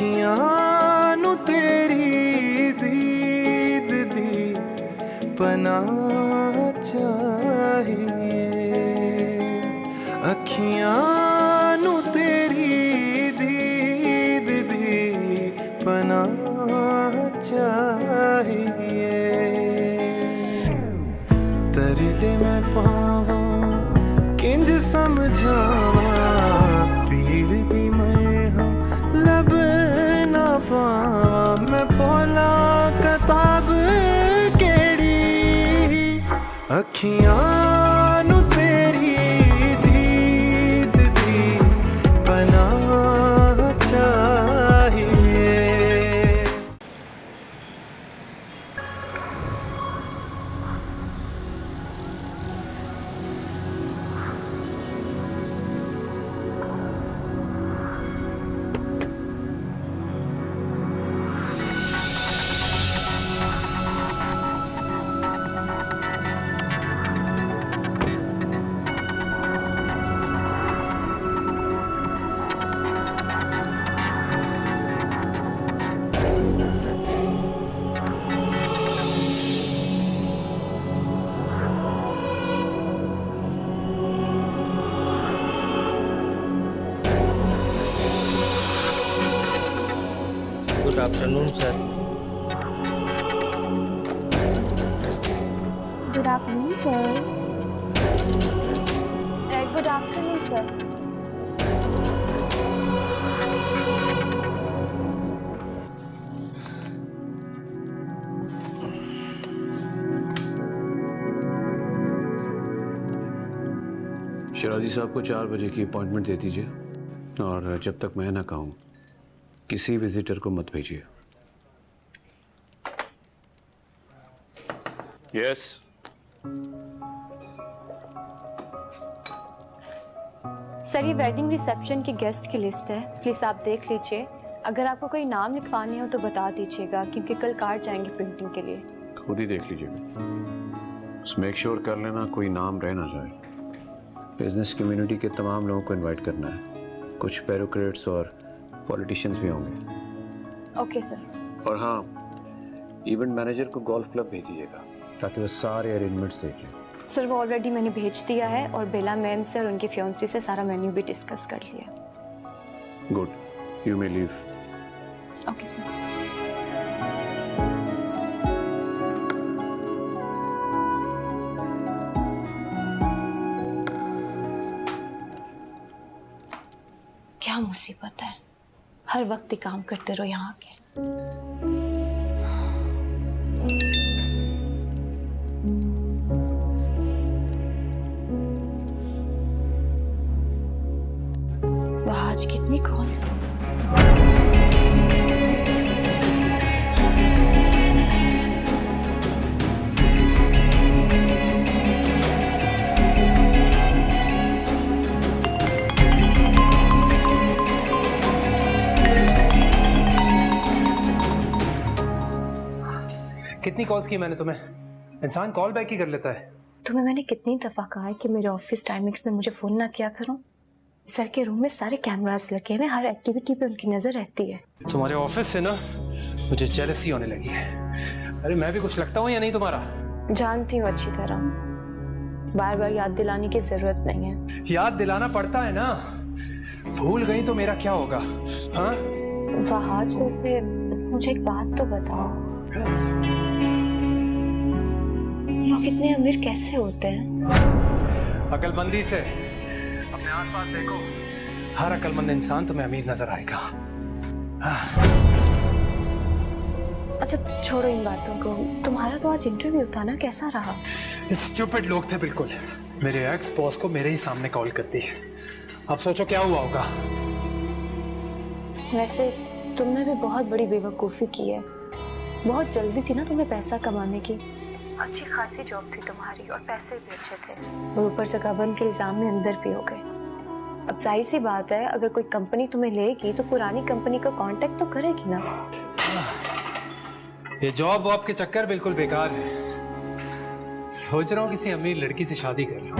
अखियां नू तेरी दीद दी पनाह चाहिए, अखियां नू तेरी दीद दी पनाह चाहिए। तरदे मैं पावा किंज समझावा, पीड़ दी मरहम लब ना पावा, मैं बोला किताब केड़ी, अखियां नू तेरी दीद दी पनाह चाहिए। Good afternoon, sir. Good afternoon, sir. Good afternoon, sir. Shirazi साहब को 4 बजे की अपॉइंटमेंट दे दीजिए, और जब तक मैं ना कहूँ किसी विजिटर को मत भेजिए। यस। सर, ये वेडिंग रिसेप्शन की गेस्ट की लिस्ट है, प्लीज आप देख लीजिए। अगर आपको कोई नाम लिखवाने हो तो बता दीजिएगा, क्योंकि कल कार्ड जाएंगे प्रिंटिंग के लिए। खुद ही देख लीजिएगा, बस मेक श्योर कर लेना कोई नाम रह ना जाए। बिजनेस कम्युनिटी के तमाम लोगों को इनवाइट करना है, कुछ ब्यूरोक्रेट्स और पॉलिटिशियंस भी होंगे। Okay sir. और हाँ, इवेंट मैनेजर को गोल्फ क्लब भेज दीजिएगा ताकि वो सारे अरेंजमेंट्स देख लें। सर, वो ऑलरेडी मैंने भेज दिया है, और बेला मैम से और उनकी फियांसी से सारा मेन्यू भी डिस्कस कर लिया। Good, you may leave. Okay sir. क्या मुसीबत है, हर वक्त ही काम करते रहो यहाँ आके। वाह, आज कितनी कॉल्स। कितनी कॉल्स की मैंने तुम्हें? इंसान कॉल बैक ही कर लेता है। तुम्हें मैंने कितनी दफा कहा है कि मेरे ऑफिस टाइमिंग्स में मुझे फोन ना किया करो। सर के रूम में सारे कैमरास लगे हुए, हर एक्टिविटी पे उनकी नजर रहती है। तुम्हारे ऑफिस से ना मुझे जेलसी होने लगी है। अरे मैं भी कुछ लगता हूँ या नहीं तुम्हारा? जानती हूँ अच्छी तरह, बार बार याद दिलाने की जरूरत नहीं है। याद दिलाना पड़ता है ना, भूल गई तो मेरा क्या होगा? हाँ वहाज, वैसे मुझे एक बात तो बताओ, लोग इतने अमीर कैसे होते हैं? अकलमंदी से। अपने आसपास देखो, हर अकलमंद इंसान तुम्हें अमीर नजर आएगा। अच्छा छोड़ो इन बातों को, तुम्हारा तो आज इंटरव्यू था ना, कैसा रहा? स्टूपिड लोग थे बिल्कुल। मेरे एक्स बॉस को मेरे ही सामने कॉल कर दी। अब सोचो क्या हुआ होगा। वैसे तुमने भी बहुत बड़ी बेवकूफ़ी की है। बहुत जल्दी थी ना तुम्हें पैसा कमाने की। अच्छी खासी जॉब थी तुम्हारी और पैसे भी अच्छे थे, और ऊपर से गबन के इल्जाम में अंदर भी हो गए। अब जाहिर सी बात है, अगर कोई कंपनी तुम्हें लेगी तो पुरानी कंपनी का कांटेक्ट तो करेगी ना। ये जॉब वॉब के चक्कर बिल्कुल बेकार है। सोच रहा हूँ किसी अमीर लड़की से शादी कर लूं।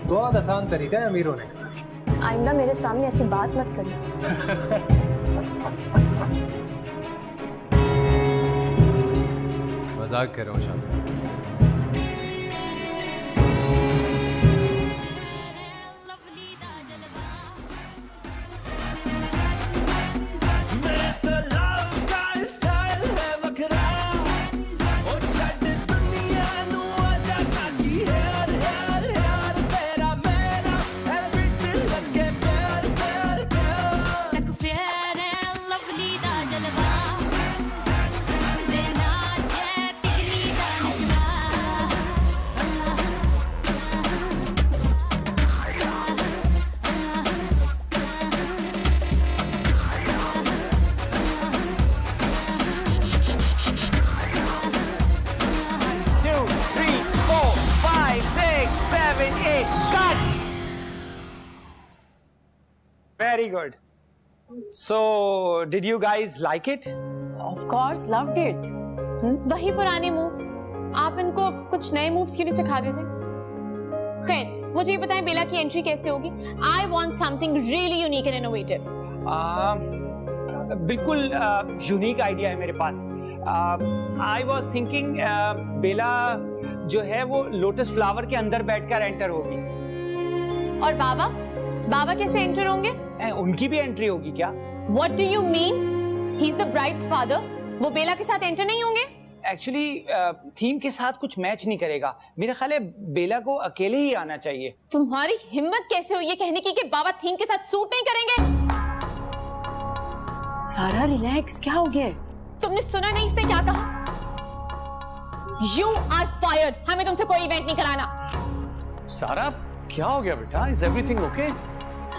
बहुत आसान तरीका है अमीर होने का। आइंदा मेरे सामने ऐसी बात मत करना। मजाक कर रहा हूँ शाहज़ाद। Very good. So, did you guys like it? Of course, loved it. वही पुराने मूव्स, आप इनको कुछ नए मूव्स क्यों नहीं सिखा देते? खैर, मुझे ये बताएं बेला की एंट्री कैसे होगी? I want something really unique and innovative. बिल्कुल यूनिक आइडिया है मेरे पास. I was thinking बेला जो है वो लोटस फ्लावर के अंदर बैठकर एंटर होगी. और बाबा? बाबा कैसे एंटर होंगे? उनकी भी एंट्री होगी क्या? What do you mean? He's the bride's father. वो बेला के साथ एंटर नहीं होंगे? एक्चुअली थीम के साथ कुछ मैच नहीं करेगा. मेरा ख्याल है बेला को अकेले ही आना चाहिए. तुम्हारी हिम्मत कैसे हुई ये कहने की कि बाबा थीम के साथ सूट नहीं करेंगे? सारा रिलैक्स, क्या हो गया? तुमने सुना नहीं इसने क्या कहा? You are fired. हमें तुमसे कोई इवेंट नहीं कराना. सारा क्या हो गया बेटा? Is everything okay?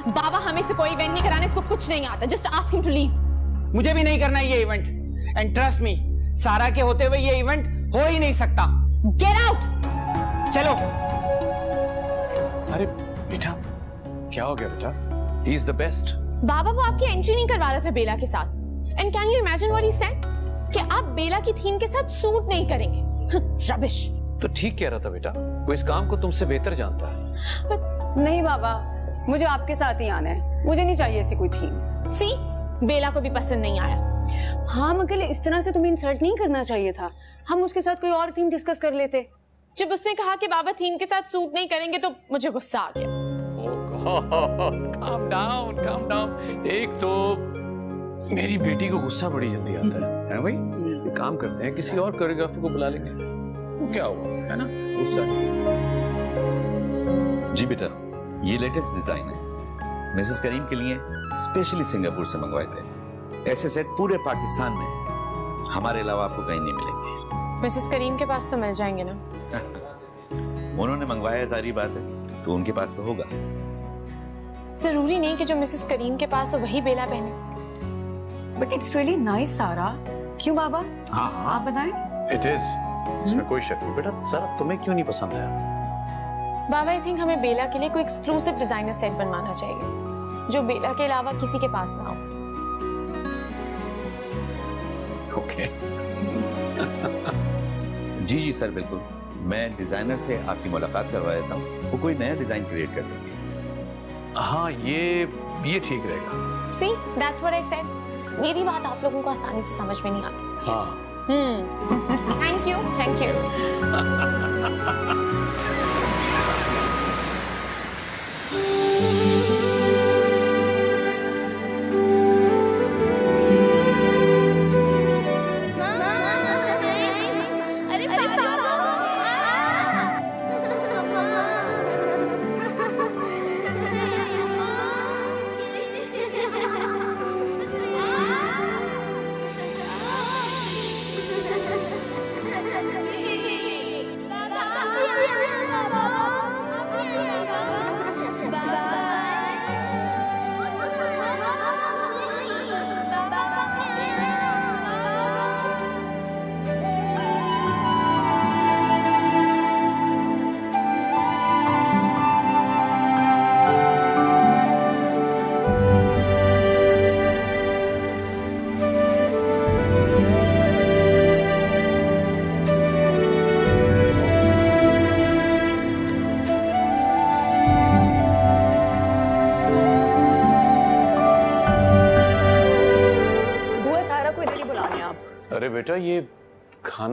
बाबा हमें से कोई इवेंट नहीं कराना, इसको कुछ नहीं आता. Just ask him to leave. मुझे भी नहीं करना ये इवेंट. एंड ट्रस्ट मी, सारा के होते हुए ये इवेंट हो ही नहीं सकता. Get out. चलो. अरे बेटा क्या हो गया बेटा? He is the best. बाबा वो आपकी एंट्री नहीं करवा रहे थे बेला के साथ. And can you imagine what he said? कि आप बेला की थीम के साथ सूट नहीं करेंगे. Rubbish. तो ठीक कह रहा था बेटा, वो इस काम को तुमसे बेहतर जानता है. नहीं बाबा, मुझे आपके साथ ही आना है. मुझे नहीं चाहिए ऐसी कोई थीम. See, बेला को भी पसंद नहीं आया. हाँ मगर इस तरह से तुम्हें इंसल्ट नहीं करना चाहिए था. हम उसके साथ कोई और थीम डिस्कस कर लेते. जब उसने कहा कि बाबा थीम के साथ सूट नहीं करेंगे तो मुझे गुस्सा आ गया. Calm down, calm down. एक तो मेरी बेटी को गुस्सा बड़ी जल्दी आता है भाई? एक काम करते हैं, किसी और कोरियोग्राफर को बुला लेंगे. क्या हुआ, है ना? गुस्सा. जी बेटा, ये लेटेस्ट डिजाइन है. मिसेस करीम के लिए स्पेशली सिंगापुर से मंगवाए थे. ऐसे सेट पूरे पाकिस्तान में हमारे अलावा आपको कहीं नहीं मिलेंगे. मिसेस करीम के पास तो मिल जाएंगे ना? उन्होंने मंगवाया, जारी बात है, तो उनके पास तो होगा. जरूरी नहीं कि जो मिसेस करीम के पास हो वही बेला पहने. बट इट्स रियली नाइस सारा. क्यों बाबा? हाँ आप बताएं. It is. इसमें कोई शक नहीं. बेटा सारा तुम्हें क्यों नहीं पसंद आया? बाबा आई थिंक हमें बेला के लिए कोई एक्सक्लूसिव डिजाइनर सेट बनवाना चाहिए जो बेला के अलावा किसी के पास ना हो. ओके. जी सर, बिल्कुल. मैं डिजाइनर से आपकी मुलाकात करवा देता हूँ. वो कोई नया डिजाइन क्रिएट कर देंगे. हाँ ये ठीक रहेगा. See, that's what I said. मेरी बात आप लोगों को आसानी से समझ में नहीं आती. हाँ. Thank you, thank you.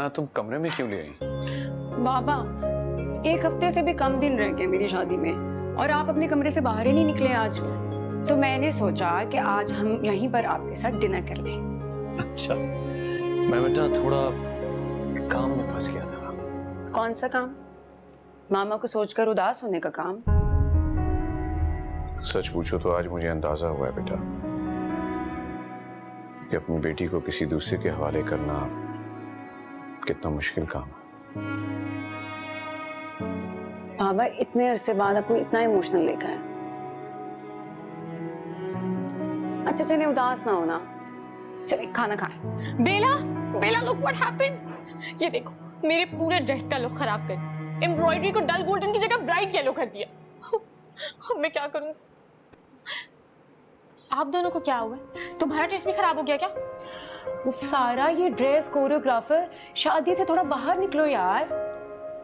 वरना तुम कमरे में क्यों ले आई? बाबा, 1 हफ्ते से भी कम दिन रह गए मेरी शादी में और आप अपने कमरे से बाहर ही नहीं निकले आज। तो मैंने सोचा कि आज हम यहीं पर आपके साथ डिनर कर लें। अच्छा, मैं बेटा थोड़ा काम में फंस गया था। कौन सा काम? मामा को सोचकर उदास होने का काम? सच पूछो तो आज मुझे अंदाजा हुआ है बेटा कि अपनी बेटी को किसी दूसरे के हवाले करना कितना मुश्किल काम है। बाबा, इतने अरसे बाद आपको इतना इमोशनल देखा है। अच्छा चलिए, उदास ना होना, चलिए खाना खाएं। बेला, बेला लुक व्हाट हैपेंड। ये देखो, मेरे पूरे ड्रेस का लुक खराब कर, एम्ब्रॉयडरी को डल गोल्डन की जगह ब्राइट येलो कर दिया। अब मैं क्या करूं? आप दोनों को क्या हुआ? तुम्हारा ड्रेस भी खराब हो गया क्या? उफ सारा, ये ड्रेस कोरियोग्राफर, शादी से थोड़ा बाहर निकलो यार।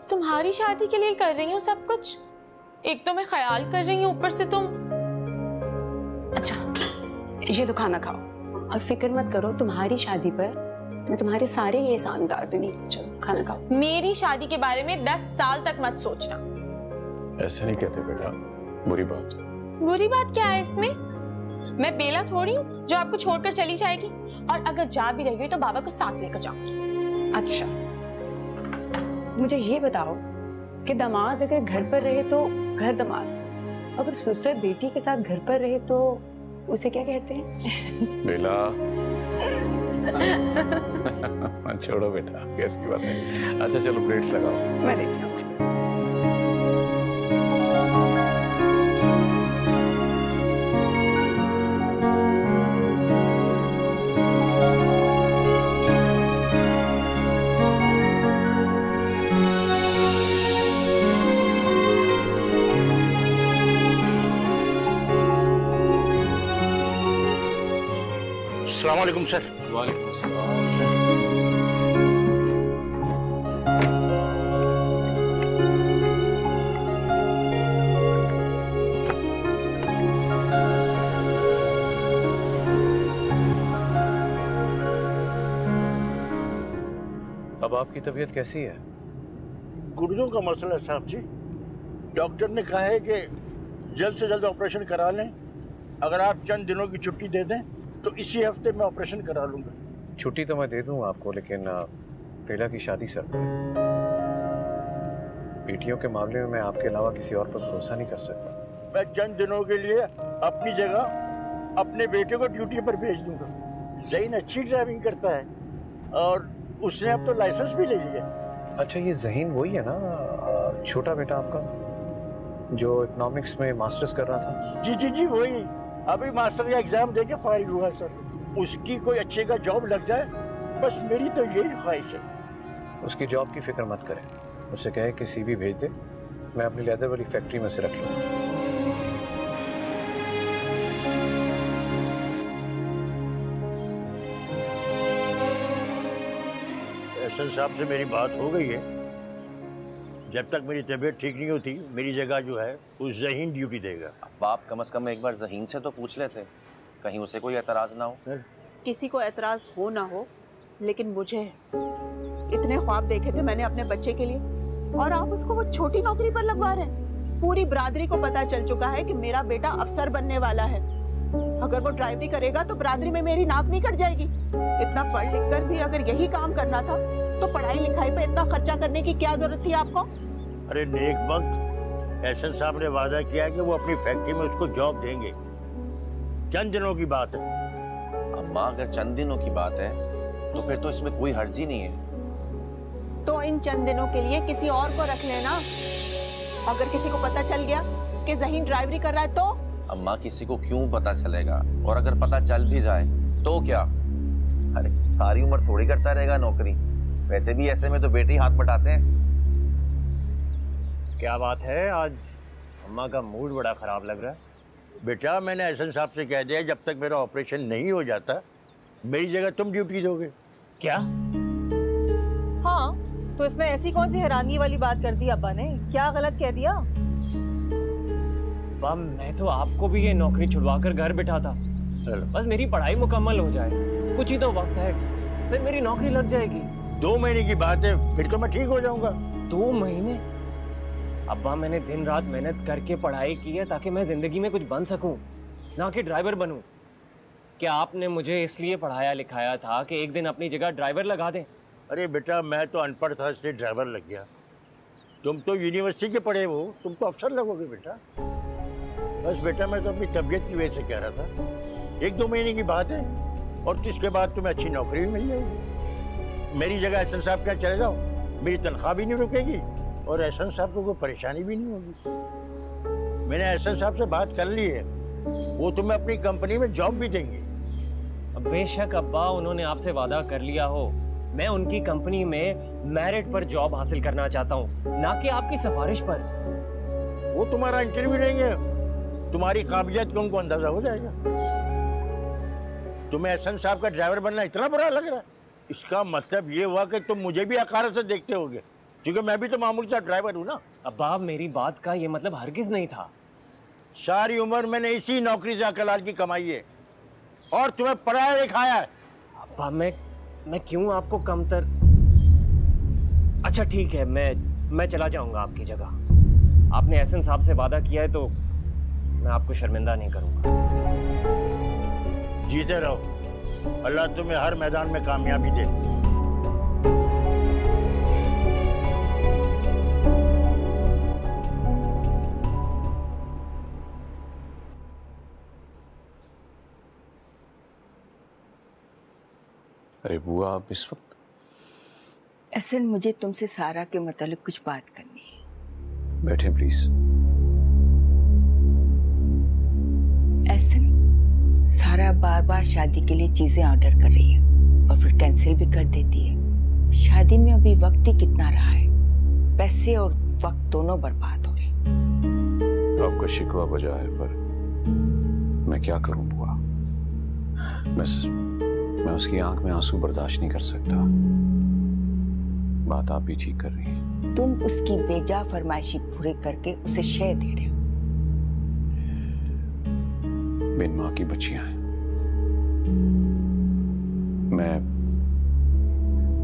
तुम्हारी शादी के लिए कर रही हूँ सब कुछ। एक तो मैं ख्याल कर रही हूँ, ऊपर से तुम। अच्छा ये तो खाना खाओ और फिक्र मत करो, तुम्हारी शादी पर मैं तुम्हारे सारे ये एहसान उतार दूंगी। चलो खाना खाओ। मेरी शादी के बारे में 10 साल तक मत सोचना। ऐसा नहीं कहते बेटा, बुरी बात। बुरी बात क्या है इसमें? मैं बेला थोड़ी हूँ जो आपको छोड़कर चली जाएगी, और अगर जा भी रही हुई तो बाबा को साथ लेकर जाऊंगी। अच्छा मुझे ये बताओ कि दामाद अगर घर पर रहे तो घर दामाद, अगर ससुर बेटी के साथ घर पर रहे तो उसे क्या कहते हैं? बेला छोड़ो बेटा, कैसी बात है। अच्छा चलो प्लेट्स लगाओ। मैं देखती हूँ। अस्सलाम वालेकुम सर। वालेकुम अस्सलाम। अब आपकी तबीयत कैसी है? गुर्दों का मसला है साहब जी। डॉक्टर ने कहा है कि जल्द से जल्द ऑपरेशन करा लें। अगर आप चंद दिनों की छुट्टी दे दें तो इसी हफ्ते मैं ऑपरेशन करा लूंगा। छुट्टी तो मैं दे दूं आपको, लेकिन बेला की शादी सर पर है। बेटियों के मामले में मैं आपके अलावा किसी और पर भरोसा नहीं कर सकता। मैं चंद दिनों के लिए अपनी जगह अपने बेटे को ड्यूटी पर भेज दूंगा। ज़हीन अच्छी ड्राइविंग करता है और उसने अब तो लाइसेंस भी ले लिया। अच्छा ये ज़हीन वही है ना, छोटा बेटा आपका जो इकोनॉमिक्स में मास्टर्स कर रहा था? जी जी जी वही, अभी मास्टर का एग्जाम देके फारिग हुआ सर। उसकी कोई अच्छे का जॉब लग जाए, बस मेरी तो यही ख्वाहिश है। उसकी जॉब की फिक्र मत करें, उससे कहे कि सीवी भेज दे, मैं अपनी लेदर वाली फैक्ट्री में से रख लूँगा। एहसन साहब से मेरी बात हो गई है। जब तक मेरी तबीयत ठीक नहीं होती, मेरी जगह जो है उस ज़हीन ड्यूटी देगा। बाप कम से कम एक बार ज़हीन से तो पूछ लेते, कहीं उसे कोई एतराज़ ना हो। किसी को एतराज़ हो ना हो, लेकिन मुझे इतने ख्वाब देखे थे मैंने अपने बच्चे के लिए, और आप उसको वो छोटी नौकरी पर लगवा रहे हैं। पूरी बरादरी को पता चल चुका है कि मेरा बेटा अफसर बनने वाला है। अगर वो ड्राइवरी करेगा तो बरादरी में मेरी नाक नहीं कट जाएगी। इतना पढ़ लिख कर भी अगर यही काम करना था तो पढ़ाई लिखाई पे इतना खर्चा करने की क्या जरूरत थी आपको? अरे नेक वक्त एहसन साहब ने वादा किया कि वो अपनी फैक्ट्री में उसको जॉब देंगे। चंद दिनों की बात है। अम्मा अगर चंद दिनों की बात है तो फिर तो इसमें कोई हर्ज ही नहीं है। तो इन चंद दिनों के लिए किसी और को रख लेना। अगर किसी को पता चल गया कि ज़हीन ड्राइवरी कर रहा है तो? अम्मा किसी को क्यों पता चलेगा, और अगर पता चल भी जाए तो क्या? अरे सारी उम्र थोड़ी करता रहेगा नौकरी, वैसे भी ऐसे में तो बेटे हाथ बटाते हैं। क्या बात है, आज अम्मा का मूड बड़ा खराब लग रहा है। बेटा मैंने एहसन साहब से कह दिया जब तक मेरा ऑपरेशन नहीं हो जाता मेरी जगह तुम ड्यूटी दोगे। क्या? हाँ तो इसमें ऐसी कौन सी हैरानी वाली बात कर दी अब्बा ने? क्या गलत कह दिया? अब्बा मैं तो आपको भी ये नौकरी छुड़वा कर घर बिठा था, बस मेरी पढ़ाई मुकम्मल हो जाए, कुछ ही तो वक्त है, फिर मेरी नौकरी लग जाएगी। 2 महीने की बात है, फिर तो मैं ठीक हो जाऊंगा। 2 महीने? अब्बा मैंने दिन रात मेहनत करके पढ़ाई की है ताकि मैं जिंदगी में कुछ बन सकूं, ना कि ड्राइवर बनूं। क्या आपने मुझे इसलिए पढ़ाया लिखाया था कि एक दिन अपनी जगह ड्राइवर लगा दें? अरे बेटा, मैं तो अनपढ़ था इसलिए ड्राइवर लग गया। तुम तो यूनिवर्सिटी के पढ़े हो, तुम तो अफसर लगोगे बेटा। बस बेटा, मैं तो अपनी तबीयत की वजह से कह रहा था। 1-2 महीने की बात है और इसके बाद तुम्हें अच्छी नौकरी भी मिल जाएगी। मेरी जगह एहसन साहब क्या चले जाओ, मेरी तनख्वाह भी नहीं रुकेगी और एहसन साहब को कोई परेशानी भी नहीं होगी। मैंने एहसन साहब से बात कर ली है, वो तुम्हें अपनी कंपनी में जॉब भी देंगे। बेशक अब्बा, उन्होंने आपसे वादा कर लिया हो। मैं उनकी कंपनी में मेरिट पर जॉब हासिल करना चाहता हूँ, ना कि आपकी सिफारिश पर। वो तुम्हारा इंटरव्यू लेंगे, तुम्हारी काबिलियत का उनको अंदाजा हो जाएगा। तुम्हें एहसन साहब का ड्राइवर बनना इतना बुरा लग रहा है, इसका मतलब ये हुआ कि तुम मुझे भी हकारत से देखते होगे, क्योंकि मैं भी तो मामूली सा ड्राइवर हूँ ना। अब्बा, मेरी बात का ये मतलब हरगिज नहीं था। सारी उम्र मैंने इसी नौकरी से अकलाल की कमाई है और तुम्हें पढ़ाया लिखाया है। अब्बा, मैं क्यों आपको कमतर? अच्छा ठीक है, मैं चला जाऊंगा आपकी जगह। आपने एहसन साहब से वादा किया है तो मैं आपको शर्मिंदा नहीं करूंगा। जीते रहो, अल्लाह तुम्हें हर मैदान में कामयाबी दे। अरे बुआ, आप इस वक्त? असल मुझे तुमसे सारा के मतलब कुछ बात करनी है। बैठे प्लीज। ऐसन सारा बार बार शादी के लिए चीजें ऑर्डर कर रही है और फिर कैंसिल भी कर देती है। शादी में अभी वक्त ही कितना रहा है, पैसे और वक्त दोनों बर्बाद हो रहे हैं। आपका शिकवा बजा है, पर मैं क्या करूं बुआ? मैं उसकी आंख में आंसू बर्दाश्त नहीं कर सकता। बात आप ही ठीक कर रही हैं। तुम उसकी बेजा फरमाइशी पूरे करके उसे शय दे रहे हो। बिन माँ की बच्चियां हैं। मैं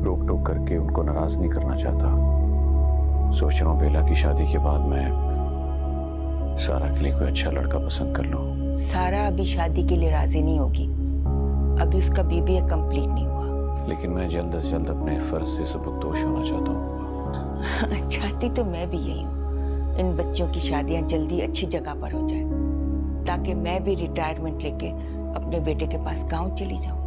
रोक टोक करके उनको नाराज नहीं करना चाहता। सोच रहा हूँ बेला की शादी के बाद मैं सारा के लिए कोई अच्छा लड़का पसंद कर लूं। सारा अभी शादी के लिए राजी नहीं होगी, अभी उसका बीबीए कंप्लीट नहीं हुआ। लेकिन मैं जल्द से जल्द अपने फर्ज से सबकदोश होना चाहता हूँ। चाहती तो मैं भी यही हूँ, इन बच्चों की शादियां जल्दी अच्छी जगह पर हो जाए ताकि मैं भी रिटायरमेंट लेके अपने बेटे के पास गांव चली जाऊं।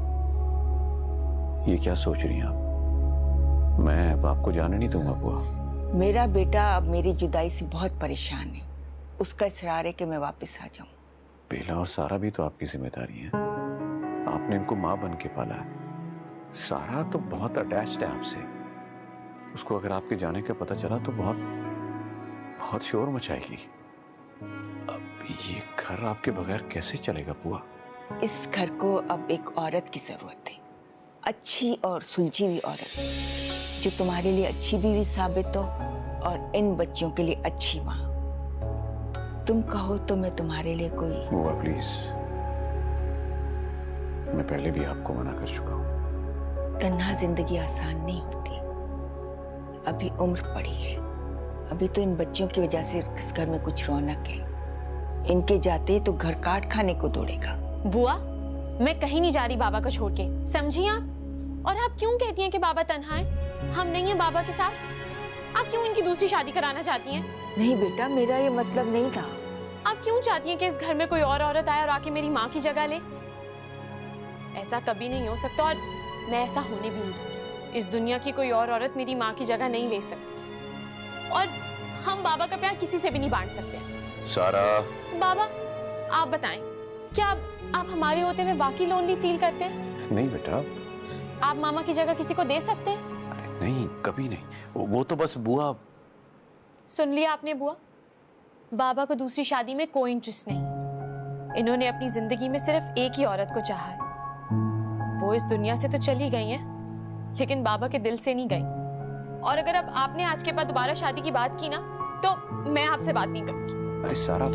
ये क्या सोच रही हैं आप? मैं अब आपको जाने नहीं दूंगा बुआ। मेरा बेटा अब मेरी जुदाई से बहुत परेशान है, उसका इसरार है कि मैं वापस आ जाऊं। बेला और सारा भी तो आपकी जिम्मेदारी है, आपने इनको माँ बन के पाला है। सारा तो बहुत अटैच्ड है आपसे, उसको अगर आपके जाने का पता चला तो बहुत शोर मचाएगी। अब ये घर आपके बगैर कैसे चलेगा बुआ? इस घर को अब एक औरत की जरूरत है, अच्छी और सुलझी हुई औरत जो तुम्हारे लिए अच्छी बीवी साबित हो और इन बच्चों के लिए अच्छी माँ। तुम कहो तो मैं तुम्हारे लिए कोई। बुआ प्लीज, मैं पहले भी आपको मना कर चुका हूँ। तन्हा जिंदगी आसान नहीं होती, अभी उम्र पड़ी है, अभी तो इन बच्चों की वजह से इस घर में कुछ रौनक है। इनके जाते तो घर काट खाने को दौड़ेगा। बुआ, मैं कहीं नहीं जा रही बाबा को छोड़ के, समझी आप? और आप क्यों कहती हैं कि बाबा तन्हा है? हम नहीं हैं बाबा के साथ। आप क्यों इनकी दूसरी शादी कराना चाहती हैं? नहीं बेटा, मेरा ये मतलब नहीं था। आप क्यों चाहती हैं कि इस घर में कोई और औरत आए और आके मेरी माँ की जगह ले? ऐसा कभी नहीं हो सकता और मैं ऐसा होने भी नहीं दूंगी। इस दुनिया की कोई और औरत मेरी माँ की जगह नहीं ले सकती और हम बाबा का प्यार किसी से भी नहीं बांट सकते। सारा। बाबा, आप बताएं, क्या आप हमारे होते हुए वाकई लोनली फील करते हैं? नहीं बेटा। आप मामा की जगह किसी को दे सकते हैं? नहीं, कभी नहीं। वो तो बस बुआ। सुन लिया आपने बुआ, बाबा को दूसरी शादी में कोई इंटरेस्ट नहीं। इन्होंने अपनी जिंदगी में सिर्फ एक ही औरत को चाहा है। वो इस दुनिया से तो चली गई हैं, लेकिन बाबा के दिल से नहीं गई। और अगर अब आपने आज के बाद दोबारा शादी की बात की ना, तो मैं आपसे बात नहीं करूंगी। अरे सारा,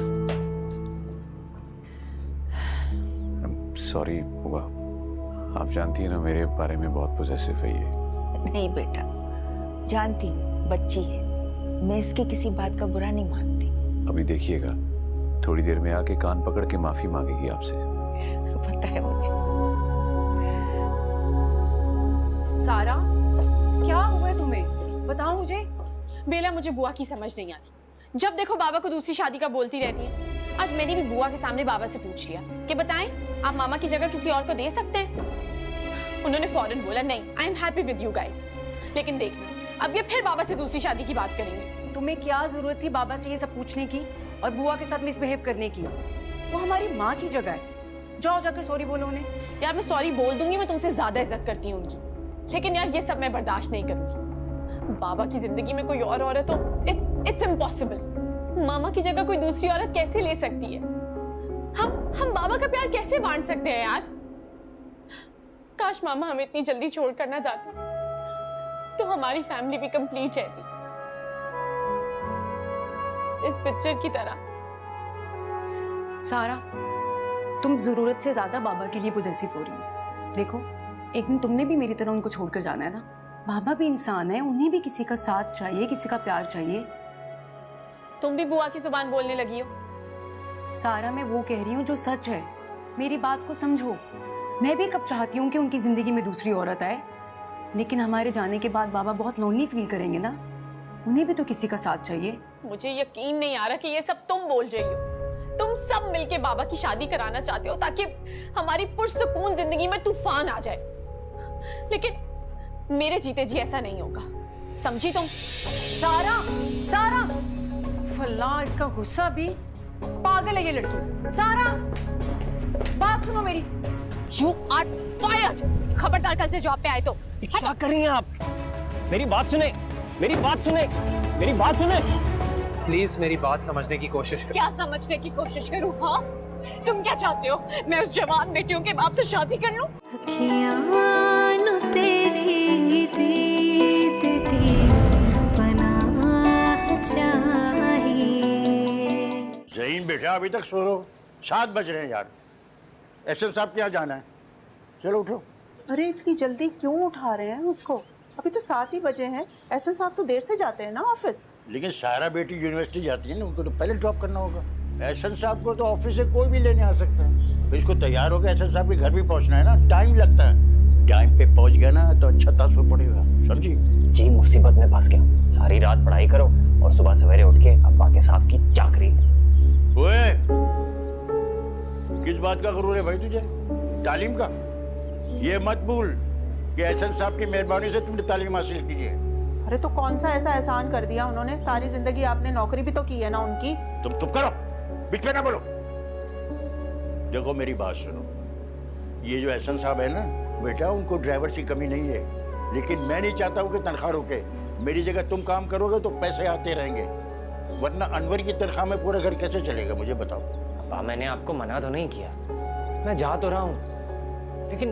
सॉरी बुआ, आप जानती हैं ना मेरे बारे में बहुत पॉजेसिव है ये। नहीं बेटा, जानती हूँ बच्ची है, मैं इसके किसी बात का बुरा नहीं मानती। अभी देखिएगा, थोड़ी देर में आके कान पकड़ के माफी मांगेगी आपसे। पता है मुझे। सारा, क्या हुआ है तुम्हें? बताओ मुझे। बेला, मुझे बुआ की समझ नहीं आती। जब देखो बाबा को दूसरी शादी का बोलती रहती है। आज मैंने भी बुआ के सामने बाबा से पूछ लिया कि बताएं, आप मामा की जगह किसी और को दे सकते हैं? उन्होंने फौरन बोला नहीं, I am happy with you guys. लेकिन देखना, अब ये फिर बाबा से दूसरी शादी की बात करेंगे। तुम्हें क्या जरूरत थी बाबा से ये सब पूछने की और बुआ के साथ मिसबिहेव करने की? वो हमारी माँ की जगह है। जाओ जाकर सॉरी बोलो उन्हें। यार मैं सॉरी बोल दूंगी, मैं तुमसे ज्यादा इज्जत करती हूँ उनकी, लेकिन यार ये सब मैं बर्दाश्त नहीं करूंगी। बाबा की जिंदगी में कोई और औरत हो, इट्स इम्पॉसिबल। मामा की जगह कोई दूसरी औरत कैसे ले सकती है? हम बाबा का प्यार कैसे बांट सकते हैं यार? काश मामा हमें इतनी जल्दी छोड़ कर ना जाती, तो हमारी फैमिली भी कंप्लीट रहती, इस पिक्चर की तरह। सारा, तुम जरूरत से ज्यादा बाबा के लिए पॉजेसिव हो रही हो। देखो, एक दिन तुमने भी मेरी तरह उनको छोड़कर जाना है ना। बाबा भी इंसान है, उन्हें भी किसी का साथ चाहिए, किसी का प्यार चाहिए। तुम भी बुआ की जुबान बोलने लगी हो। सारा, मैं वो कह रही हूँ जो सच है। मेरी बात को समझो। मैं भी कब चाहती हूँ कि उनकी जिंदगी में दूसरी औरत आए, लेकिन हमारे जाने के बाद बाबा बहुत लोनली फील करेंगे ना। उन्हें भी तो किसी का साथ चाहिए। मुझे यकीन नहीं आ रहा कि ये सब तुम बोल रही हो। तुम सब मिलके बाबा की शादी कराना चाहते हो ताकि हमारी पुरसुकून जिंदगी में तूफान आ जाए, लेकिन मेरे जीते जी ऐसा नहीं होगा, समझी तुम? सारा, सारा, फल्ला, इसका गुस्सा भी। पागल है ये लड़की। सारा, बात सुनो मेरी। You are fired। खबरदार कल से जॉब पे आए तो। क्या कर रही हैं आप? मेरी बात सुने, मेरी बात सुने, मेरी बात सुने। प्लीज मेरी बात समझने की कोशिश करो। क्या समझने की कोशिश करूं? हाँ, तुम क्या चाहते हो? मैं उस जवान बेटियों के बाप से शादी कर लूं? ज़हीन बेटा, अभी तक सो रहे हो? 7 बज रहे हैं यार। एसएन साहब के यहाँ जाना है, चलो उठो। अरे इतनी जल्दी क्यों उठा रहे हैं उसको? अभी तो 7 ही बजे हैं। एसएन साहब तो देर से जाते हैं ना ऑफिस। लेकिन सारा बेटी यूनिवर्सिटी जाती है ना, उनको तो पहले ड्रॉप करना होगा। एसएन साहब को तो ऑफिस से कोई भी लेने आ सकता है। तो इसको तैयार होकर एसएन साहब के घर भी पहुंचना है ना, टाइम लगता है। टाइम पे पहुंच गया ना तो अच्छा तासुर पड़ेगा, समझी? जी मुसीबत में फंस गया। सारी रात पढ़ाई करो और सुबह सवेरे उठ के अब्बा के साथ की चाकरी। ओए, किस बात का गुरूर है भाई तुझे? तालीम का? ये मत भूल कि एसएन साहब की मेहरबानी से तुमने तालीम हासिल की है। अरे तो कौन सा ऐसा एहसान कर दिया उन्होंने? सारी जिंदगी आपने नौकरी भी तो की है ना उनकी। तुम चुप करो, बीच में ना बोलो। देखो मेरी बात सुनो, ये जो एहसन साहब है ना बेटा, उनको ड्राइवर की कमी नहीं है, लेकिन मैं नहीं चाहता हूँ कि तनख्वाह रुके। मेरी जगह तुम काम करोगे तो पैसे आते रहेंगे, वरना अनवर की तनख्वाह में पूरा घर कैसे चलेगा मुझे बताओ। अब्बा, मैंने आपको मना तो नहीं किया, मैं जा तो रहा हूँ, लेकिन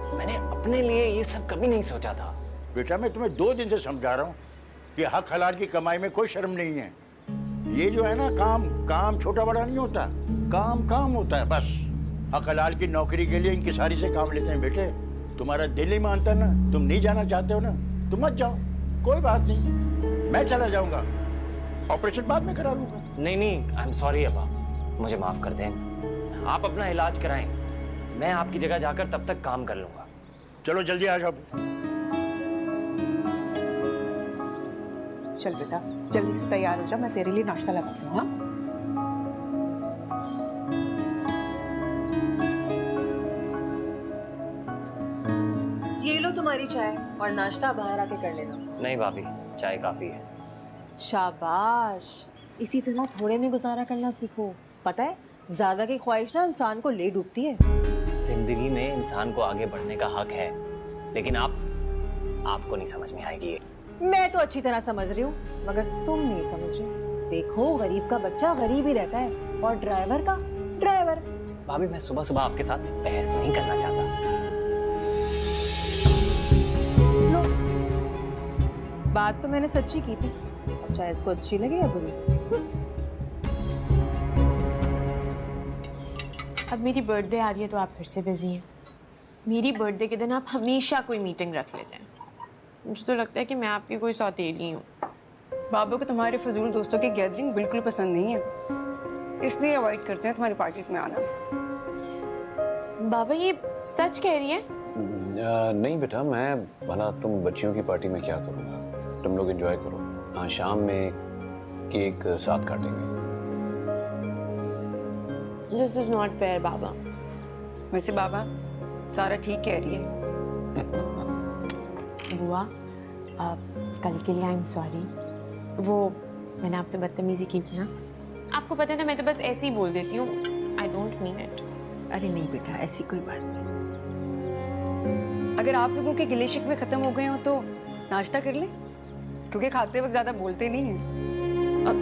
मैंने अपने लिए ये सब कभी नहीं सोचा था। बेटा मैं तुम्हें 2 दिन से समझा रहा हूँ कि हक हलाल की कमाई में कोई शर्म नहीं है। ये जो है ना काम छोटा बड़ा नहीं होता, काम होता है बस। हक हलाल की नौकरी के लिए इंकिसारी से काम लेते हैं बेटे। तुम्हारा दिल नहीं मानता ना, तुम नहीं जाना चाहते हो ना, तुम मत जाओ, कोई बात नहीं, मैं चला जाऊंगा, ऑपरेशन बाद में करा लूंगा। नहीं, आई एम सॉरी अब्बा, मुझे माफ कर दें। आप अपना इलाज कराएं, मैं आपकी जगह जाकर तब तक काम कर लूंगा। चलो जल्दी आ जाओ। चल बेटा जल्दी से तैयार हो जा, मैं तेरे लिए नाश्ता लगाती हूँ। हाँ ये लो तुम्हारी चाय और नाश्ता बाहर आके कर लेना। नहीं भाभी, चाय काफी है। शाबाश, इसी तरह थोड़े में गुजारा करना सीखो। पता है ज्यादा की ख्वाहिश ना इंसान को ले डूबती है। जिंदगी में इंसान को आगे बढ़ने का हक है, लेकिन आपको नहीं समझ में आएगी ये। मैं तो अच्छी तरह समझ रही हूँ, मगर तुम नहीं समझ रहे। देखो गरीब का बच्चा गरीब ही रहता है और ड्राइवर का ड्राइवर। भाभी मैं सुबह सुबह आपके साथ बहस नहीं करना चाहता। बात तो मैंने सच्ची की थी, अब चाहे इसको अच्छी लगे या बुरी। अब मेरी बर्थडे आ रही है तो आप फिर से बिजी हैं। मेरी बर्थडे के दिन आप हमेशा कोई मीटिंग रख लेते हैं। मुझे तो लगता है कि मैं आपकी कोई सौतेली हूँ। बाबा को तुम्हारे फजूल दोस्तों की गैदरिंग बिल्कुल पसंद नहीं है, इसलिए अवॉइड करते हैं तुम्हारी पार्टीज में आना। बाबा ये सच कह रही है? नहीं बेटा, मैं भला तुम बच्चियों की पार्टी में क्या करूँगा, तुम लोग एंजॉय करो। हाँ, शाम में केक साथ काटेंगे। दिस इज नॉट फेयर बाबा। वैसे बाबा सारा ठीक कह रही है। बुआ, कल के लिए आई एम सॉरी। वो मैंने आपसे बदतमीजी की थी ना, आपको पता है ना, मैं तो बस ऐसे ही बोल देती हूँ। I don't mean it. अरे नहीं बेटा, ऐसी कोई बात नहीं। अगर आप लोगों के गिले शिकवे खत्म हो गए हो तो नाश्ता कर लें, क्योंकि खाते वक्त ज्यादा बोलते नहीं हैं। अब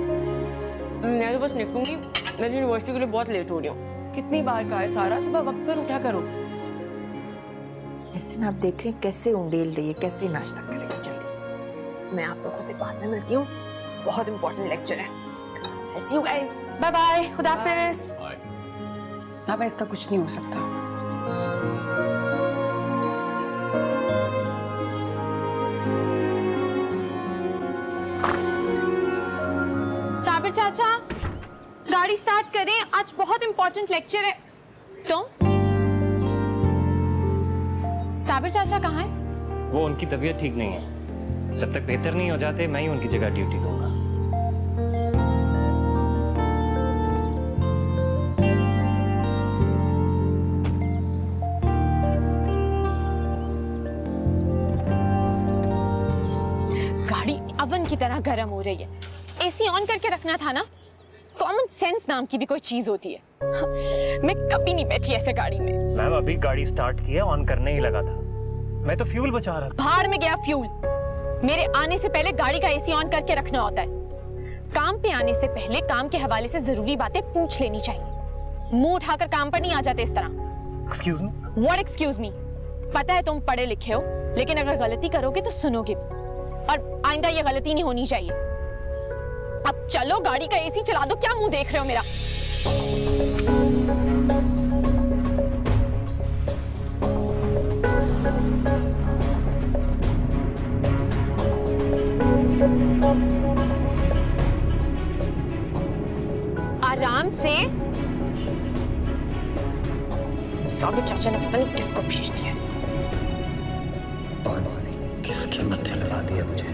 मैं तो बस निकलूंगी, मैं यूनिवर्सिटी के लिए बहुत लेट हो रही हूँ। कितनी बार कहा है सारा, सुबह वक्त पर उठा करो। ऐसे ना आप देख रहे हैं कैसे उंडेल रही है, कैसे नाश्ता करेगी। जल्दी। मैं आप लोगों से बाद में मिलती हूँ, बहुत इंपॉर्टेंट लेक्चर है। See you guys. Bye bye. खुदा हाफिज़। अब इसका कुछ नहीं हो सकता। साबिर चाचा, गाड़ी स्टार्ट करें, आज बहुत इंपॉर्टेंट लेक्चर है। क्यों? साबिर चाचा कहाँ है? वो उनकी तबीयत ठीक नहीं है, जब तक बेहतर नहीं हो जाते मैं ही उनकी जगह ड्यूटी दूंगा। गाड़ी अवन की तरह गर्म हो रही है, एसी ऑन करके रखना था ना। कॉमन सेंस नाम की भी कोई चीज होती है। मैं कभी नहीं बैठी ऐसे गाड़ी में। मैम अभी गाड़ी स्टार्ट की है, ऑन करने ही लगा था। मैं तो फ्यूल बचा रहा था। भाड़ में गया फ्यूल। मेरे आने से पहले गाड़ी का एसी ऑन करके रखना होता है। काम पे आने से पहले काम के हवाले से जरूरी बातें पूछ लेनी चाहिए। मुंह उठाकर काम पर नहीं आ जाते इस तरह। Excuse me? What excuse me? पता है तुम पढ़े लिखे हो, लेकिन अगर गलती करोगे तो सुनोगे भी, और आइंदा ये गलती नहीं होनी चाहिए। अब चलो गाड़ी का एसी चला दो। क्या मुंह देख रहे हो मेरा? आराम से। साबिर चाचा ने पता नहीं किसको भेज दिया। किसके मत्थे लगा दिया मुझे।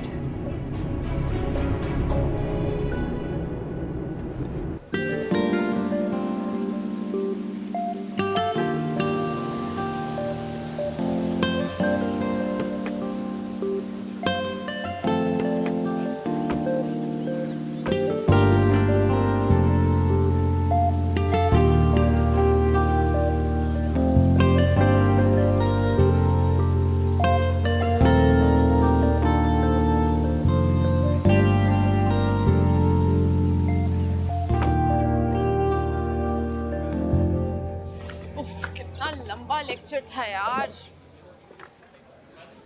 लेक्चर था यार,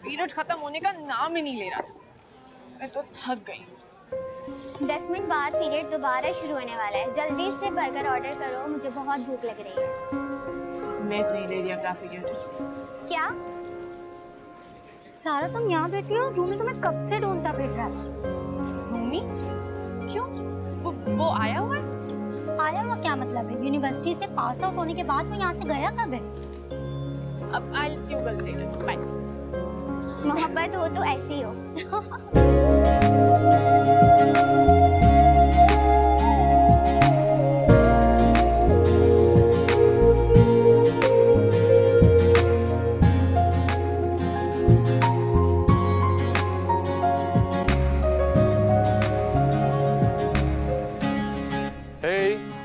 पीरियड खत्म होने का नाम ही नहीं ले रहा था। मैं तो थक गई। 10 मिनट बाद पीरियड दोबारा शुरू होने वाला है। जल्दी से बर्गर ऑर्डर करो, मुझे बहुत भूख लग रही है। मैं तो नहीं ले रही अगला पीरियड। क्या सारा, तुम यहाँ बैठी हो? रूमी तुम्हें कब से ढूंढता फिर रहा था। रूमी? क्यों? वो आया हुआ है? आया हुआ क्या मतलब है? यूनिवर्सिटी से पास आउट होने के बाद वो यहाँ से गया कब है? अब I'll see you girls later. Bye. मोहब्बत हो तो ऐसी हो।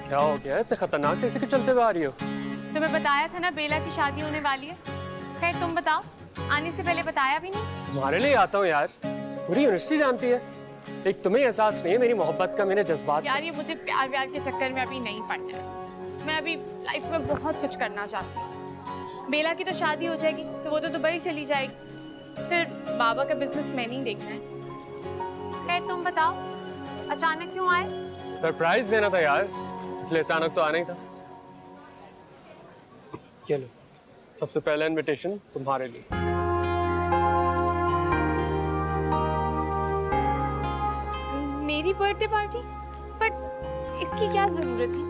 क्या हो गया? इतने खतरनाक कैसे क्यों चलते हुए आ रही हो? तुम्हें बताया था ना बेला की शादी होने वाली है। खैर तुम बताओ, आने से पहले बताया भी नहीं। तुम्हारे लिए आता हूँ यार, पूरी यूनिवर्सिटी जानती है। एक तुम्हें एहसास नहीं है मेरी मोहब्बत का, मेरे जज्बात यार। ये मुझे प्यार व्यार के चक्कर में अभी नहीं पड़ना है। मैं अभी लाइफ में बहुत कुछ करना चाहती हूँ। बेला की तो शादी हो जाएगी तो वो तो दुबई चली जाएगी, फिर बाबा का बिजनेस मैंने ही देखना है। खैर तुम बताओ, अचानक क्यों आए? सरप्राइज देना था यार, इसलिए अचानक तो आना ही था। ये लो, सबसे पहला इनविटेशन तुम्हारे लिए। मेरी बर्थडे पार्टी? बट इसकी क्या जरूरत थी?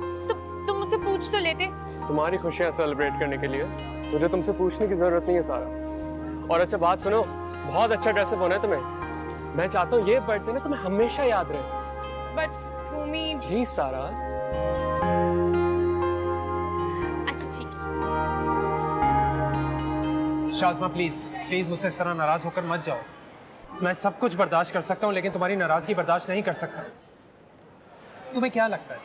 तुम मुझसे पूछ तो लेते। तुम्हारी खुशियाँ सेलिब्रेट करने के लिए मुझे तुमसे पूछने की जरूरत नहीं है सारा। और अच्छा बात सुनो, बहुत अच्छा ड्रेसअप होना है तुम्हें। मैं चाहता हूँ ये बर्थडे ना तुम्हें हमेशा याद रहे। बट रूमी प्लीज सारा। अच्छा ठीक। शाज़मा प्लीज प्लीज मुझसे इस तरह नाराज होकर मत जाओ। मैं सब कुछ बर्दाश्त कर सकता हूँ लेकिन तुम्हारी नाराजगी बर्दाश्त नहीं कर सकता। तुम्हें क्या लगता है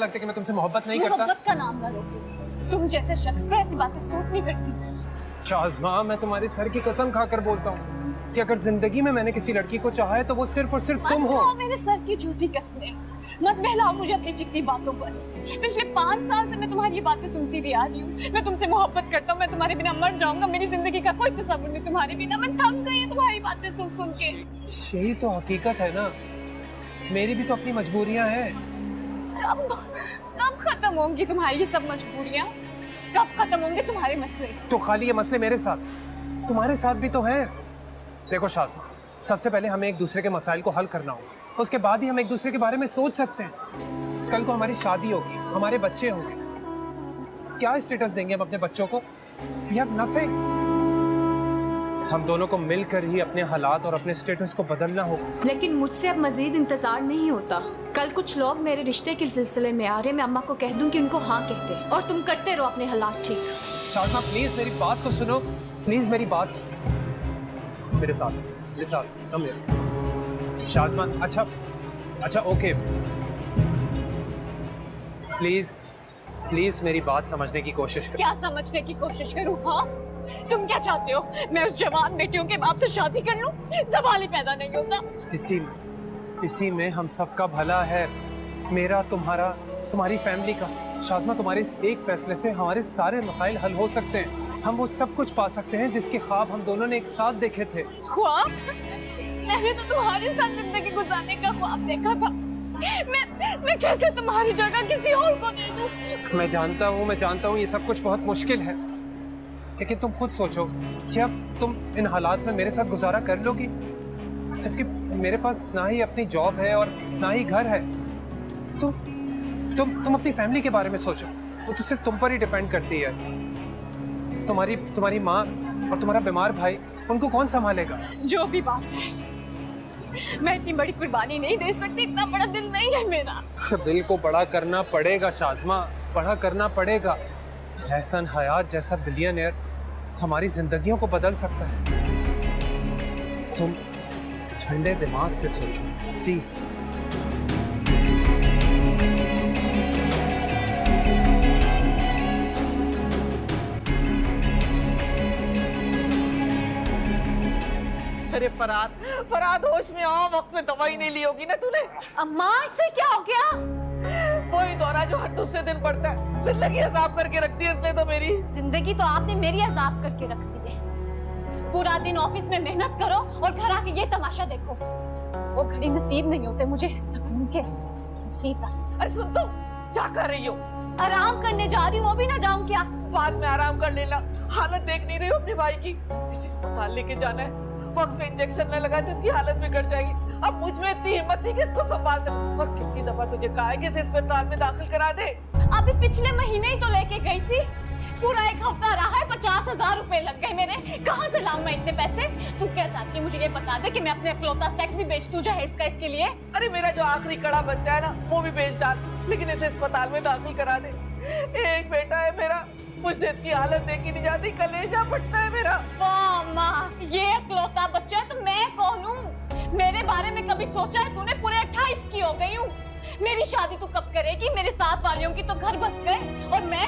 कि मैं तुमसे मोहब्बत नहीं करता? मोहब्बत का नाम ना लो। तुम जैसे शख्स पर ऐसी बातें सूट नहीं करती। शाज़मा मैं तुम्हारे सर की कसम खाकर बोलता हूँ कि अगर जिंदगी में मैंने किसी लड़की को चाहा है तो वो सिर्फ और सिर्फ तुम हो। मेरे सर की झूठी कसमें मत बहलाओ मुझे अपनी चिकनी बातों पर। पिछले 5 साल से मैं तुम्हारी ये बातें सुनती भी आ रही हूँ। मैं तुमसे मोहब्बत करता हूँ, मैं तुम्हारे बिना मर जाऊंगा, मेरी जिंदगी का कोई तस्वीर नहीं तुम्हारे बिना। मैं थक गई हूँ तुम्हारी बातें सुन सुन के। यही तो हकीकत है ना, मेरी भी तो अपनी मजबूरियां हैं। कब खत्म होंगी तुम्हारी ये सब मजबूरियां? कब खत्म होंगे तुम्हारे मसले? तो खाली ये मसले मेरे साथ, तुम्हारे साथ भी तो है। देखो शाज़मा, सबसे पहले हमें एक दूसरे के मसाइल को हल करना होगा, उसके बाद ही हम एक दूसरे के बारे में सोच सकते हैं। कल को हमारी शादी होगी, हमारे बच्चे होंगे, क्या स्टेटस देंगे हम अपने बच्चों को? We have nothing। हम दोनों को मिलकर ही अपने हालात और अपने स्टेटस को बदलना होगा। लेकिन मुझसे अब मजीद इंतजार नहीं होता। कल कुछ लोग मेरे रिश्ते के सिलसिले में आ रहे, मैं अम्मा को कह दूं कि उनको हाँ कहते हैं और तुम करते रहो अपने हालात ठीक। शाज़मा प्लीज मेरी बात तो सुनो, प्लीज मेरी बात। मेरे साथ कम here। शाज़मा अच्छा ओके, प्लीज मेरी बात समझने की कोशिश करो। क्या समझने की कोशिश करूं? हाँ तुम क्या चाहते हो? मैं उस जवान बेटियों के बाप से शादी कर लूं? सवाल ही पैदा नहीं होता। इसी में हम सबका भला है, मेरा, तुम्हारा, तुम्हारी फैमिली का। शाज़मा तुम्हारे इस एक फैसले से हमारे सारे मसाइल हल हो सकते हैं। हम वो सब कुछ पा सकते हैं जिसके ख्वाब हम दोनों ने एक साथ देखे थे। ख्वाब? मैंने तो तुम्हारे साथ जिंदगी गुजारने का ख्वाब देखा था। मैं कैसे तुम्हारी जगह किसी और को दे दूं? मैं जानता हूँ ये सब कुछ बहुत मुश्किल है, लेकिन तुम खुद सोचो, क्या तुम इन हालात में मेरे साथ गुजारा कर लोगी? जबकि मेरे पास ना ही अपनी जॉब है और ना ही घर है। तुम अपनी फैमिली के बारे में सोचो, वो तो सिर्फ तुम पर ही डिपेंड करती है। तुम्हारी माँ और तुम्हारा बीमार भाई, उनको कौन संभालेगा? जो भी बात है, मैं इतनी बड़ी कुर्बानी नहीं दे सकती, इतना बड़ा दिल नहीं है मेरा। दिल को बड़ा करना पड़ेगा शाज़मा, बड़ा करना पड़ेगा। एहसन हयात जैसा बिलियनियर हमारी जिंदगियों को बदल सकता है। तुम ठंडे दिमाग से सोचो प्लीज। अरे फराद होश में आओ, वक्त में दवाई नहीं ली होगी ना तूने? अम्मा इससे क्या हो गया? वही दौरा जो हर दूसरे दिन पड़ता है। जिंदगी अजाब करके रखती है इसने तो मेरी। जिंदगी तो आपने मेरी अजाब करके रख दी है। पूरा दिन ऑफिस में मेहनत करो और घर आके ये तमाशा देखो। वो घड़ी नसीब नहीं होते मुझे सुकून के, मुसीबत। अरे सुन तो, क्या कर रही हो? आराम करने जा रही हूँ, अभी ना जाऊँ क्या? बाद में आराम कर लेना। हालत देख नहीं रही हो अपने भाई की? इसी अस्पताल लेके जाना है, वक्त पे इंजेक्शन न लगा तो उसकी हालत बिगड़ जाएगी। अब मुझ में इतनी हिम्मत नहीं कि इसको संभाल सकूं। और कितनी दफा तुझे कहा है कि इसे अस्पताल में दाखिल करा दे। अभी पिछले महीने ही तो लेके गई थी, पूरा 1 हफ्ता रहा है, 50,000 रुपए लग गए मेरे। कहाँ से लाऊं मैं इतने पैसे? तू क्या चाहती है मुझे ये बता दे कि मैं अपने इकलौता सेट भी बेच दूं जहेज का इसके लिए? अरे मेरा जो आखिरी कड़ा बच्चा है ना, वो भी बेच डाल, लेकिन इसे अस्पताल में दाखिल करा दे। एक बेटा है मेरा, मुझसे इसकी हालत देखी नहीं जाती, कलेजा फटता है मेरा। वाह माँ, ये इकलौता बच्चा है तो मैं कौन हूँ? मेरे बारे में कभी सोचा है तूने? पूरे 28 की हो गई हूँ। मेरी शादी तू कब करेगी? मेरे साथ वालियों की तो घर बस गए और मैं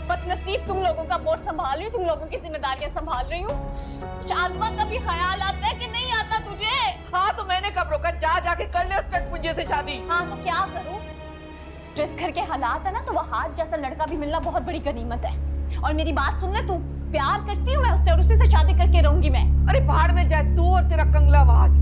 बदनसीब तुम लोगों का बोझ संभाल रही हूँ, तुम लोगों की जिम्मेदारियां संभाल रही हूँ। शाज़मा कभी ख्याल आता है कि नहीं आता तुझे? हाँ तो मैंने कब रोका? जाके कर ले उस टटपुंजे से शादी। हाँ तो क्या करूँ? जो इस घर के हालात है ना, तो वो हाथ जैसा लड़का भी मिलना बहुत बड़ी गनीमत है। और मेरी बात सुन ले, तू प्यार करती हूँ मैं उससे और उसी से शादी करके रहूंगी मैं। अरे बाहर में जाए तू और तेरा कंगला आवाज,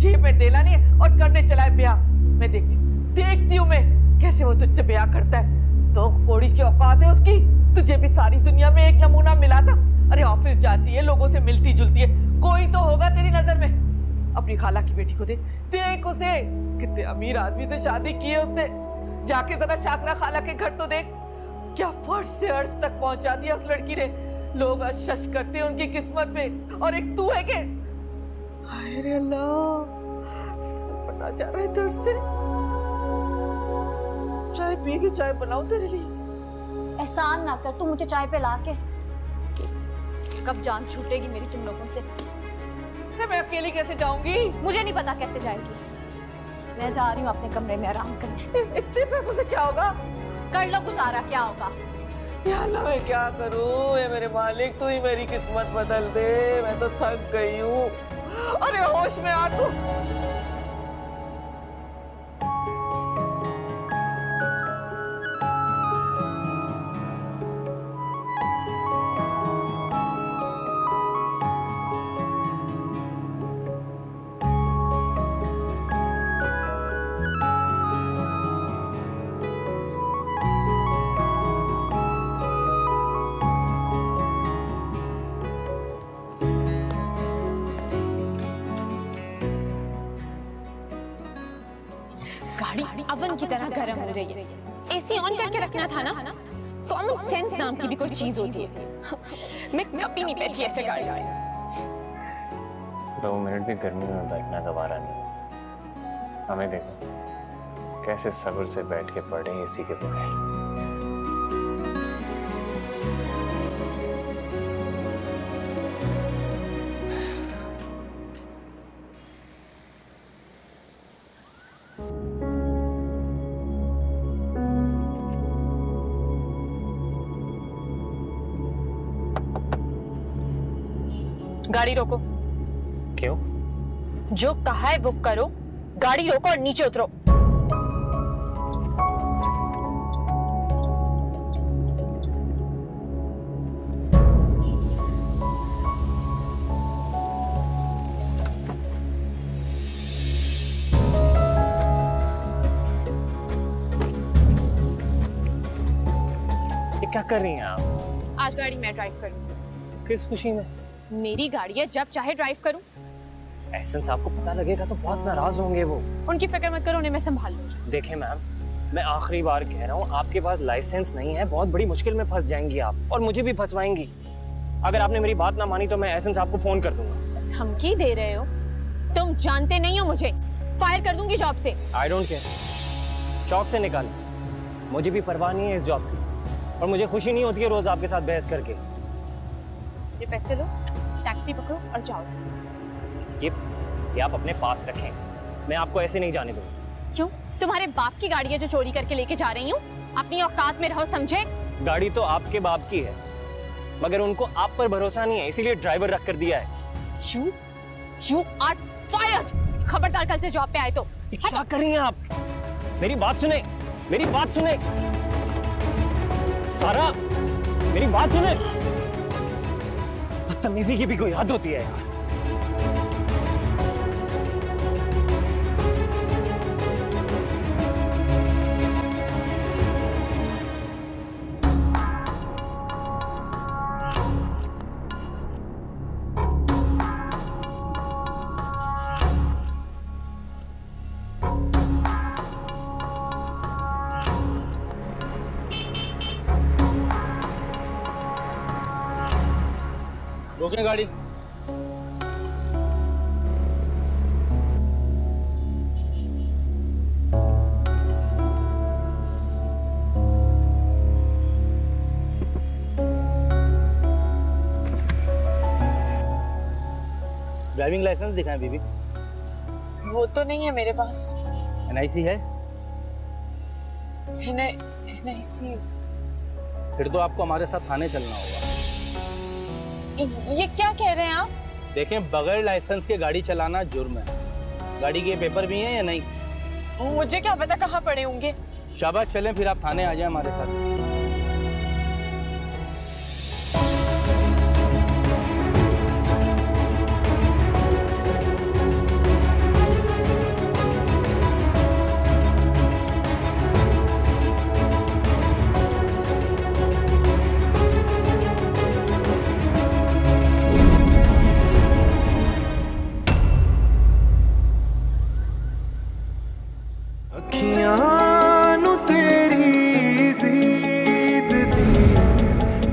जेब में देला नहीं है और करने चला है ब्याह। मैं देखती हूँ मैं कैसे वो तुझसे ब्याह करता है। तो कोड़ी की औकात है उसकी, तुझे भी सारी दुनिया में एक नमूना मिला था। अरे ऑफिस जाती है, लोगों से मिलती जुलती है, कोई तो होगा तेरी नजर में। अपनी खाला की बेटी को देख, देख उसे, कितने अमीर आदमी से शादी की है उसने। जाके जरा शाकरा खाला के घर तो देख, क्या फर्श से अर्श तक पहुंचा दिया उस लड़की ने। लोग अशश करते हैं उनकी किस्मत पे, और एक तू है के। हाय रे अल्लाह, सर फटा जा रहा है दर्द से। चाय पिएगी? चाय बनाऊं तेरे लिए? एहसान ना कर, तू मुझे चाय पे ला के। कब जान छूटेगी मेरी तुम लोगों से। मैं अकेली कैसे जाऊंगी? मुझे नहीं पता कैसे जाएगी। मैं जा रही हूँ अपने कमरे में आराम करने। इतने पैसों से क्या होगा? कर लो गुजारा, क्या होगा? या अल्लाह, मैं क्या करूं? ये मेरे मालिक, तू ही मेरी किस्मत बदल दे, मैं तो थक गई हूँ। अरे होश में आ तू। गाड़ी अवन की तरह गर्म हो रही है। एसी ऑन करके रखना था ना। कॉमन सेंस नाम की भी कोई चीज होती है। मैं कभी नहीं बैठी ऐसे गाड़ी में। 2 मिनट भी गर्मी में बैठना गवारा नहीं। हमें देखो कैसे सब्र से बैठ के पढ़े एसी के बगैर। गाड़ी रोको। क्यों? जो कहा है वो करो। गाड़ी रोको और नीचे उतरो। ये क्या कर रही हैं आप? आज गाड़ी मैं ड्राइव करूंगी। किस खुशी में? मेरी गाड़ी है, जब चाहे ड्राइव करूं। एसेंस आपको पता लगेगा तो बहुत नाराज होंगे वो। उनकी फिक्र मत करो, उन्हें मैं संभाल लूंगी। देखिए मैम, मैं आखिरी बार कह रहा हूँ, आपके पास लाइसेंस नहीं है, बहुत बड़ी मुश्किल में फंस जाएंगी आप, और मुझे भी फंसवाएंगी। अगर आपने मेरी बात ना मानी तो मैं एसेंस आपको फोन कर दूंगा। धमकी दे रहे हो? तुम जानते नहीं हो मुझे, फायर कर दूंगी जॉब से। आई डोंट केयर, चौक से निकाल, मुझे भी परवाह नहीं है इस जॉब की, और मुझे खुशी नहीं होती है रोज आपके साथ बहस करके। ये पैसे लो, टैक्सी पकड़ो और जाओ। ये आप अपने पास रखें, मैं आपको ऐसे नहीं जाने दूंगा। क्यों? तुम्हारे बाप की गाड़ी है जो चोरी करके लेके जा रही हूँ। अपनी औकात में रहो, समझे? गाड़ी तो आपके बाप की है, मगर उनको आप पर भरोसा नहीं है, इसीलिए ड्राइवर रख कर दिया है। You are fired! खबरदार कल से जॉब पे आए तो। क्या कर रही हैं आप? मेरी बात सुने, मेरी बात सुने सारा, मेरी बात सुने। बदतमीजी की भी कोई हद होती है यार। रोकें गाड़ी। ड्राइविंग लाइसेंस दिखाएं बीबी। वो तो नहीं है मेरे पास। एनआईसी है? एनआईसी? फिर तो आपको हमारे साथ थाने चलना होगा। ये क्या कह रहे हैं आप? देखें, बगैर लाइसेंस के गाड़ी चलाना जुर्म है। गाड़ी के पेपर भी हैं या नहीं? मुझे क्या पता कहाँ पड़े होंगे। शाबाश, चलें फिर आप थाने आ जाएं हमारे साथ।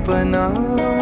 बना